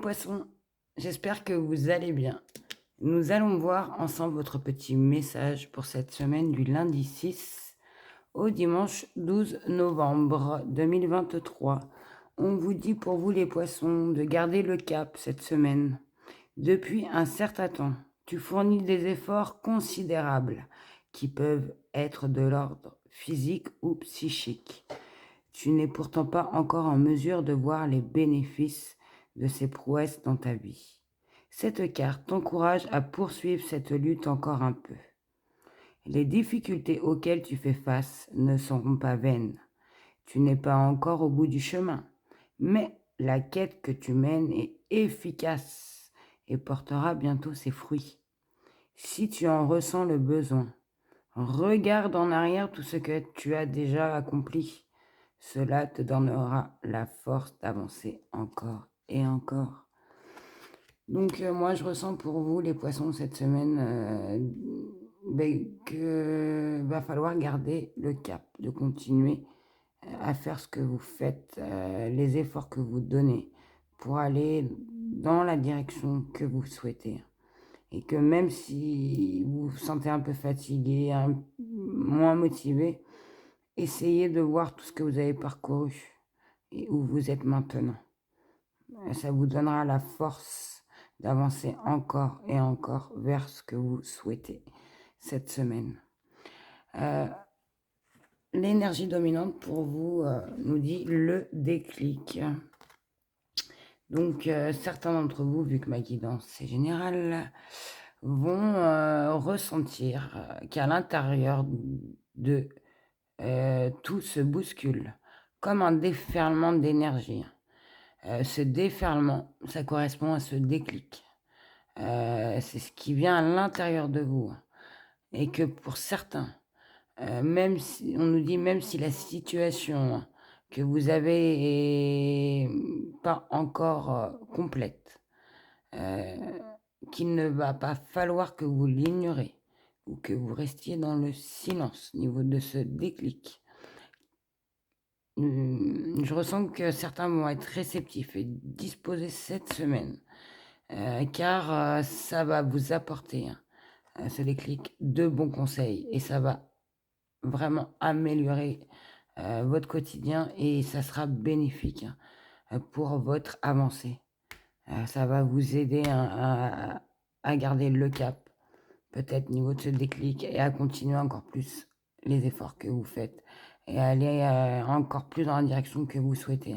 poissons, j'espère que vous allez bien. Nous allons voir ensemble votre petit message pour cette semaine du lundi 6 au dimanche 12 novembre 2023. On vous dit pour vous les poissons de garder le cap cette semaine. Depuis un certain temps, tu fournis des efforts considérables qui peuvent être de l'ordre physique ou psychique. Tu n'es pourtant pas encore en mesure de voir les bénéfices de ces prouesses dans ta vie. Cette carte t'encourage à poursuivre cette lutte encore un peu. Les difficultés auxquelles tu fais face ne seront pas vaines. Tu n'es pas encore au bout du chemin, mais la quête que tu mènes est efficace et portera bientôt ses fruits. Si tu en ressens le besoin, regarde en arrière tout ce que tu as déjà accompli. Cela te donnera la force d'avancer encore et encore. Donc moi, je ressens pour vous, les poissons, cette semaine, que va falloir garder le cap, de continuer à faire ce que vous faites, les efforts que vous donnez pour aller dans la direction que vous souhaitez. Et que même si vous vous sentez un peu fatigué, moins motivé, essayez de voir tout ce que vous avez parcouru et où vous êtes maintenant. Ça vous donnera la force d'avancer encore et encore vers ce que vous souhaitez cette semaine. L'énergie dominante pour vous nous dit le déclic. Donc certains d'entre vous, vu que ma guidance est générale, vont ressentir qu'à l'intérieur de tout se bouscule, comme un déferlement d'énergie. Ce déferlement, ça correspond à ce déclic. C'est ce qui vient à l'intérieur de vous. Et que pour certains, même si on nous dit, même si la situation que vous avez est pas encore complète, qu'il ne va pas falloir que vous l'ignorez ou que vous restiez dans le silence au niveau de ce déclic. Je ressens que certains vont être réceptifs et disposés cette semaine, car ça va vous apporter, ce déclic, de bons conseils et ça va vraiment améliorer votre quotidien et ça sera bénéfique pour votre avancée. Ça va vous aider à garder le cap, peut-être niveau de ce déclic, et à continuer encore plus les efforts que vous faites et à aller encore plus dans la direction que vous souhaitez.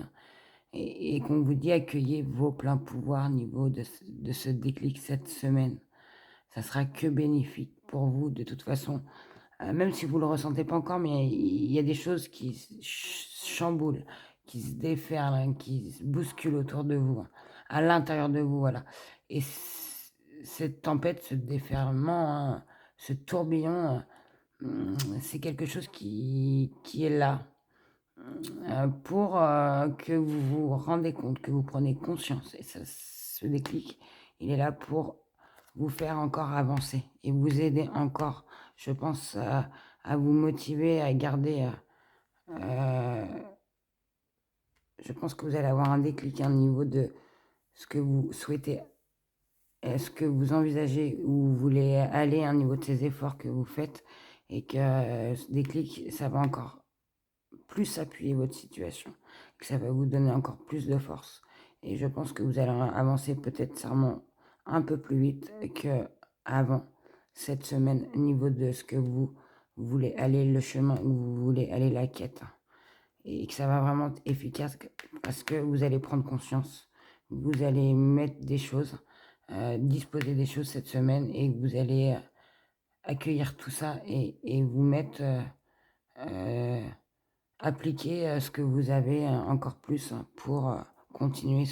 Et qu'on vous dit accueillez vos pleins pouvoirs niveau de ce déclic cette semaine. Ça sera que bénéfique pour vous de toute façon. Même si vous ne le ressentez pas encore, mais il y a des choses qui chamboulent, qui se déferlent, qui se bousculent autour de vous, à l'intérieur de vous, voilà. Et cette tempête, ce déferlement, ce tourbillon, c'est quelque chose qui est là pour que vous vous rendez compte, que vous prenez conscience. Et ça, ce déclic, il est là pour vous faire encore avancer et vous aider encore, je pense, à vous motiver, à garder. Je pense que vous allez avoir un déclic au niveau de ce que vous souhaitez, ce que vous envisagez, où vous voulez aller au niveau de ces efforts que vous faites, et que ce déclic, ça va encore plus appuyer votre situation, que ça va vous donner encore plus de force. Et je pense que vous allez avancer peut-être sûrement un peu plus vite que avant cette semaine au niveau de ce que vous voulez aller, le chemin où vous voulez aller, la quête. Et que ça va vraiment être efficace parce que vous allez prendre conscience, vous allez mettre des choses, disposer des choses cette semaine et vous allez accueillir tout ça et vous mettre... appliquer ce que vous avez encore plus pour continuer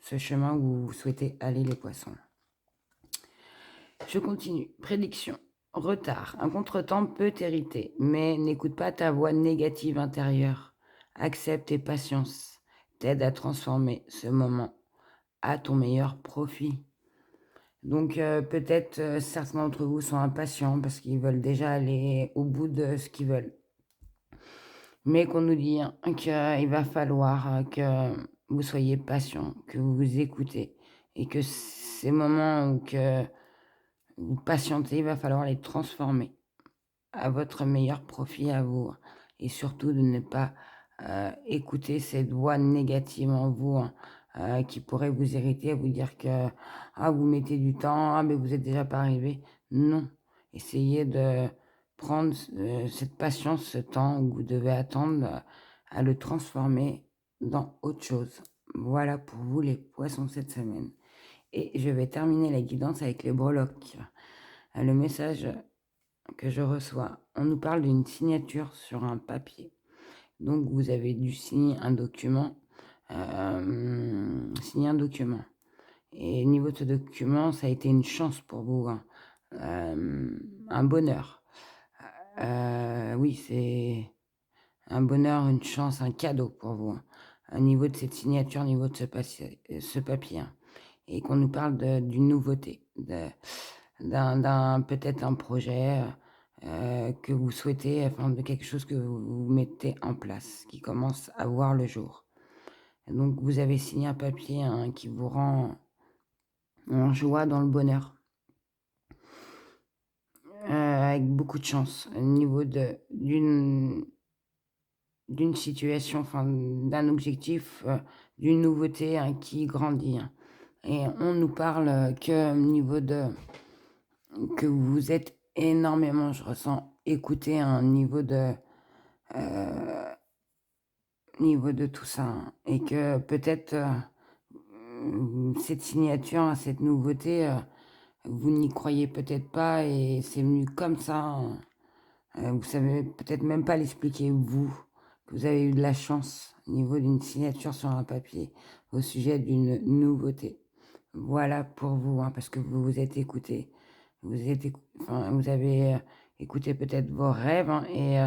ce chemin où vous souhaitez aller, les poissons. Je continue. Prédiction. Retard. Un contretemps peut t'irriter, mais n'écoute pas ta voix négative intérieure. Accepte et patience t'aide à transformer ce moment à ton meilleur profit. Donc peut-être certains d'entre vous sont impatients parce qu'ils veulent déjà aller au bout de ce qu'ils veulent. Mais qu'on nous dit qu'il va falloir que vous soyez patient, que vous vous écoutez et que ces moments où que vous patientez, il va falloir les transformer à votre meilleur profit à vous et surtout de ne pas, écouter cette voix négative en vous, qui pourrait vous irriter, vous dire que: «Ah, vous mettez du temps, ah, mais vous êtes déjà pas arrivé». Non, essayez de prendre cette patience, ce temps où vous devez attendre, à le transformer dans autre chose. Voilà pour vous les poissons cette semaine et je vais terminer la guidance avec les breloques. Le message que je reçois. On nous parle d'une signature sur un papier. Donc vous avez dû signer un document. Et niveau de ce document, ça a été une chance pour vous, hein. Un bonheur. Oui, c'est un bonheur, une chance, un cadeau pour vous, hein. Au niveau de cette signature, au niveau de ce papier, hein. Et qu'on nous parle d'une nouveauté, d'un peut-être un projet que vous souhaitez, enfin de quelque chose que vous mettez en place, qui commence à voir le jour. Et donc vous avez signé un papier, hein, qui vous rend en joie, dans le bonheur, avec beaucoup de chance au niveau d'une situation, enfin d'un objectif, d'une nouveauté, hein, qui grandit, hein. Et on nous parle que au niveau que vous êtes énormément, je ressens, écouté à un euh, niveau de tout ça, hein. Et que peut-être cette signature, hein, cette nouveauté, vous n'y croyez peut-être pas et c'est venu comme ça, hein. Vous savez peut-être même pas l'expliquer, vous, que vous avez eu de la chance au niveau d'une signature sur un papier au sujet d'une nouveauté. Voilà pour vous, hein, parce que vous vous êtes écouté. Enfin, vous avez écouté peut-être vos rêves, hein, et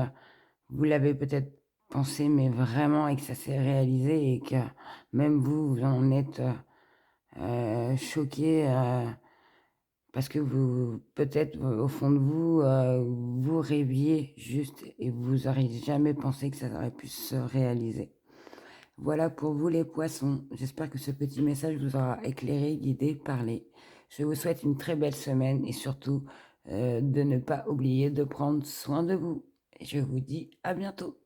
vous l'avez peut-être pensé, mais vraiment, et que ça s'est réalisé et que même vous, vous en êtes choqué, parce que vous, peut-être au fond de vous, vous rêviez juste et vous auriez jamais pensé que ça aurait pu se réaliser. Voilà pour vous les poissons. J'espère que ce petit message vous aura éclairé, guidé, parlé. Je vous souhaite une très belle semaine et surtout de ne pas oublier de prendre soin de vous. Et je vous dis à bientôt.